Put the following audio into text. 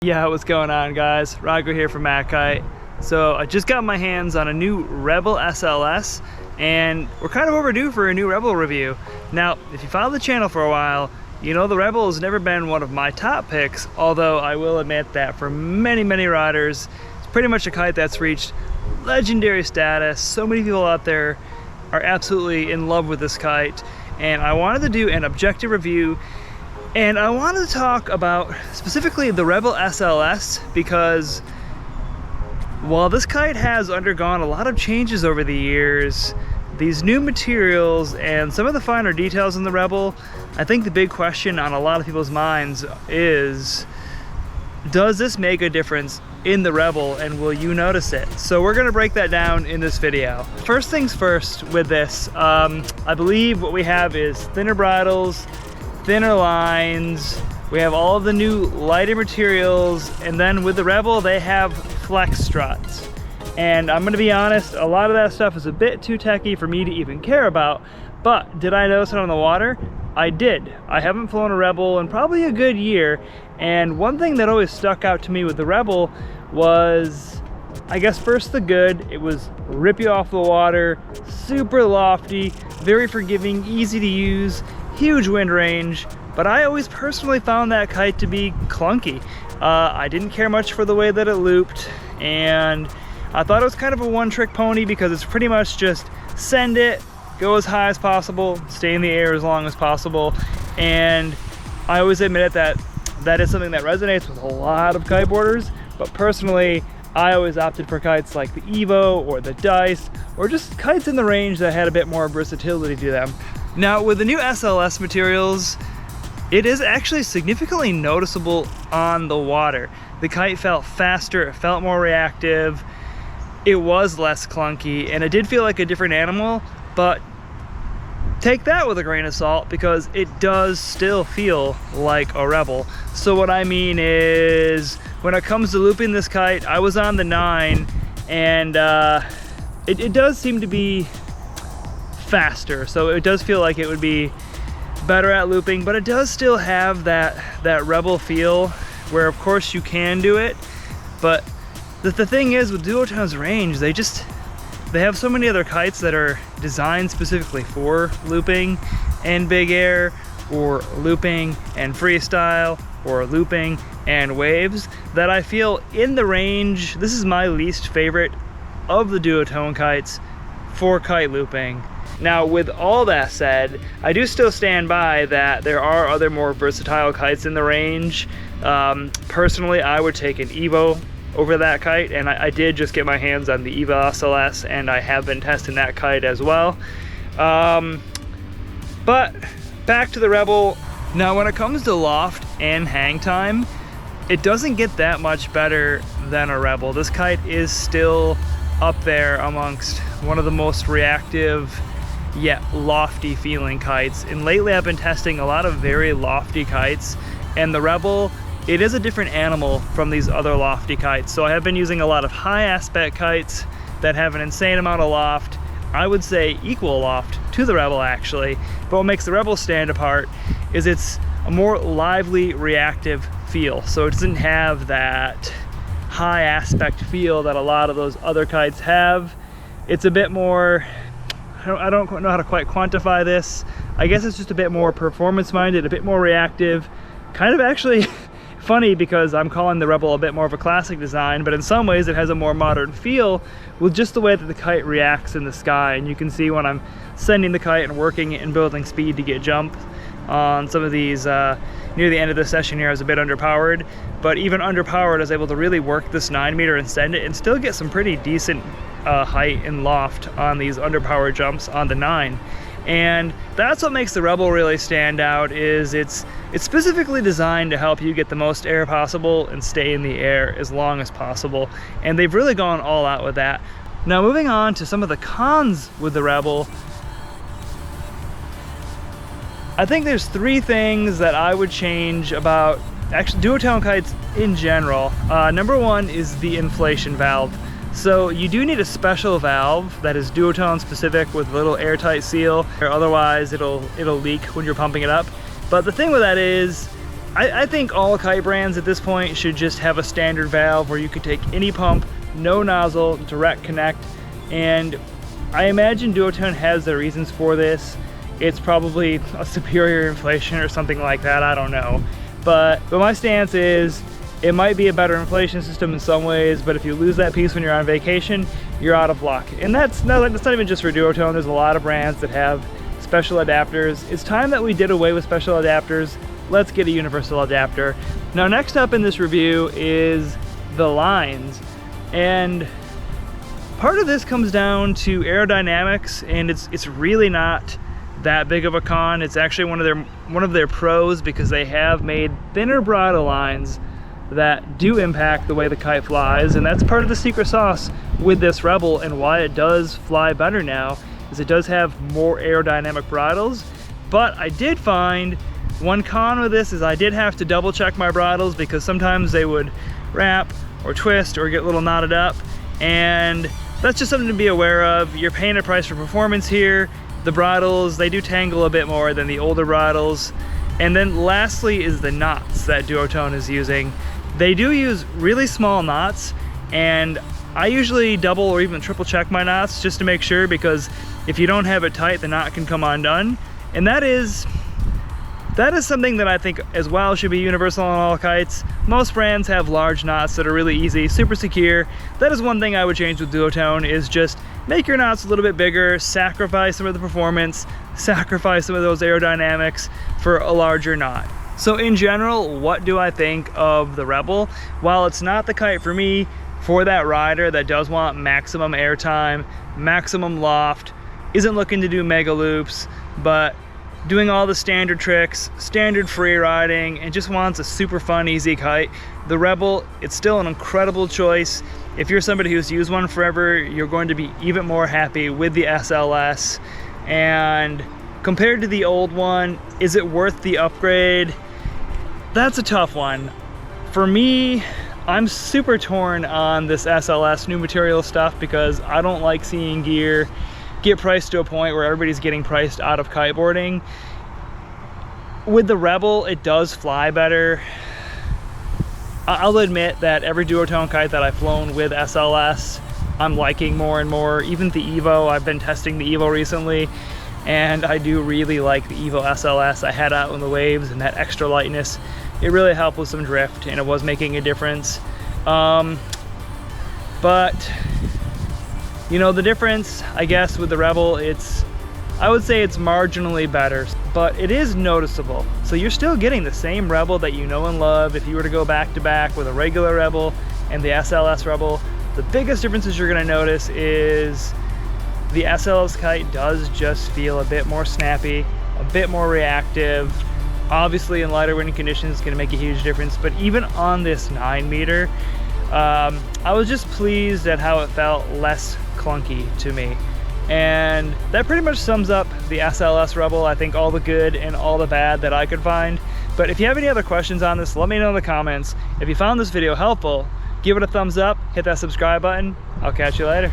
Yeah, what's going on, guys? Roger here from MACkite. So I just got my hands on a new Rebel SLS, and we're kind of overdue for a new Rebel review. Now, if you follow the channel for a while, you know the Rebel has never been one of my top picks, although I will admit that for many riders, it's pretty much a kite that's reached legendary status. So many people out there are absolutely in love with this kite, and I wanted to do an objective review. And I wanted to talk about specifically the Rebel SLS because while this kite has undergone a lot of changes over the years, these new materials and some of the finer details in the Rebel, I think the big question on a lot of people's minds is, does this make a difference in the Rebel and will you notice it? So we're gonna break that down in this video. First things first with this, I believe what we have is thinner bridles, thinner lines, we have all of the new lighter materials, and then with the Rebel they have flex struts. And I'm gonna be honest, a lot of that stuff is a bit too techy for me to even care about, but did I notice it on the water? I did. I haven't flown a Rebel in probably a good year, and one thing that always stuck out to me with the Rebel was, I guess first the good, it was rip you off the water, super lofty, very forgiving, easy to use, huge wind range, but I always personally found that kite to be clunky. I didn't care much for the way that it looped, and I thought it was kind of a one-trick pony because it's pretty much just send it, go as high as possible, stay in the air as long as possible, and I always admit that that is something that resonates with a lot of kiteboarders, but personally, I always opted for kites like the Evo or the Dice, or just kites in the range that had a bit more versatility to them. Now, with the new SLS materials, it is actually significantly noticeable on the water. The kite felt faster, it felt more reactive, it was less clunky, and it did feel like a different animal, but take that with a grain of salt because it does still feel like a Rebel. So what I mean is, when it comes to looping this kite, I was on the 9, and it does seem to be faster, so it does feel like it would be better at looping, but it does still have that Rebel feel where of course you can do it, but the thing is with Duotone's range, they have so many other kites that are designed specifically for looping and big air, or looping and freestyle, or looping and waves, that I feel in the range, this is my least favorite of the Duotone kites for kite looping. Now, with all that said, I do still stand by that there are other more versatile kites in the range. Personally, I would take an Evo over that kite, and I did just get my hands on the Evo SLS, and I have been testing that kite as well. But back to the Rebel. Now, when it comes to loft and hang time, it doesn't get that much better than a Rebel. This kite is still up there amongst one of the most reactive yet lofty feeling kites, and lately I've been testing a lot of very lofty kites, and the Rebel, it is a different animal from these other lofty kites. So I have been using a lot of high aspect kites that have an insane amount of loft, I would say equal loft to the Rebel actually, but what makes the Rebel stand apart is it's a more lively reactive feel, so it doesn't have that high aspect feel that a lot of those other kites have. It's a bit more, I don't know how to quite quantify this. I guess it's just a bit more performance minded, a bit more reactive. Kind of actually funny because I'm calling the Rebel a bit more of a classic design, but in some ways it has a more modern feel with just the way that the kite reacts in the sky. And you can see when I'm sending the kite and working it and building speed to get jump on some of these, near the end of the session here I was a bit underpowered, but even underpowered I was able to really work this 9 meter and send it and still get some pretty decent height and loft on these underpowered jumps on the 9. And that's what makes the Rebel really stand out, is it's specifically designed to help you get the most air possible and stay in the air as long as possible, and they've really gone all out with that. Now, moving on to some of the cons with the Rebel, I think there's 3 things that I would change about actually Duotone kites in general. Number 1 is the inflation valve. So you do need a special valve that is Duotone specific with a little airtight seal, or otherwise it'll leak when you're pumping it up. But the thing with that is, I think all kite brands at this point should just have a standard valve where you could take any pump, no nozzle, direct connect. And I imagine Duotone has their reasons for this. It's probably a superior inflation or something like that, I don't know. But my stance is, it might be a better inflation system in some ways, but if you lose that piece when you're on vacation, you're out of luck. And that's not even just for Duotone. There's a lot of brands that have special adapters. It's time that we did away with special adapters. Let's get a universal adapter. Now, next up in this review is the lines. And part of this comes down to aerodynamics, and it's really not that big of a con. It's actually one of their pros, because they have made thinner bridle lines that do impact the way the kite flies, and that's part of the secret sauce with this Rebel and why it does fly better now, is it does have more aerodynamic bridles. But I did find one con with this is I did have to double check my bridles, because sometimes they would wrap or twist or get a little knotted up, and that's just something to be aware of. You're paying a price for performance here. The bridles, they do tangle a bit more than the older bridles. And then lastly is the knots that Duotone is using. They do use really small knots, and I usually double or even triple check my knots just to make sure, because if you don't have it tight, the knot can come undone. And that is something that I think as well should be universal on all kites. Most brands have large knots that are really easy, super secure. That is one thing I would change with Duotone, is just make your knots a little bit bigger, sacrifice some of the performance, sacrifice some of those aerodynamics for a larger knot. So in general, what do I think of the Rebel? While it's not the kite for me, for that rider that does want maximum airtime, maximum loft, isn't looking to do mega loops, but doing all the standard tricks, standard free riding, and just wants a super fun, easy kite, the Rebel, it's still an incredible choice. If you're somebody who's used one forever, you're going to be even more happy with the SLS. And compared to the old one, is it worth the upgrade? That's a tough one. For me, I'm super torn on this SLS new material stuff, because I don't like seeing gear get priced to a point where everybody's getting priced out of kiteboarding. With the Rebel, it does fly better. I'll admit that every Duotone kite that I've flown with SLS, I'm liking more and more. Even the Evo, I've been testing the Evo recently, and I do really like the Evo SLS. I had out in the waves, and that extra lightness, it really helped with some drift, and it was making a difference. But you know, the difference, I guess, with the Rebel, I would say it's marginally better, but it is noticeable. So you're still getting the same Rebel that you know and love. If you were to go back to back with a regular Rebel and the SLS Rebel, the biggest differences you're gonna notice is the SLS kite does just feel a bit more snappy, a bit more reactive. Obviously in lighter wind conditions, it's gonna make a huge difference, but even on this 9 meter, I was just pleased at how it felt less clunky to me. And that pretty much sums up the SLS Rebel. I think all the good and all the bad that I could find. But if you have any other questions on this, let me know in the comments. If you found this video helpful, give it a thumbs up, hit that subscribe button. I'll catch you later.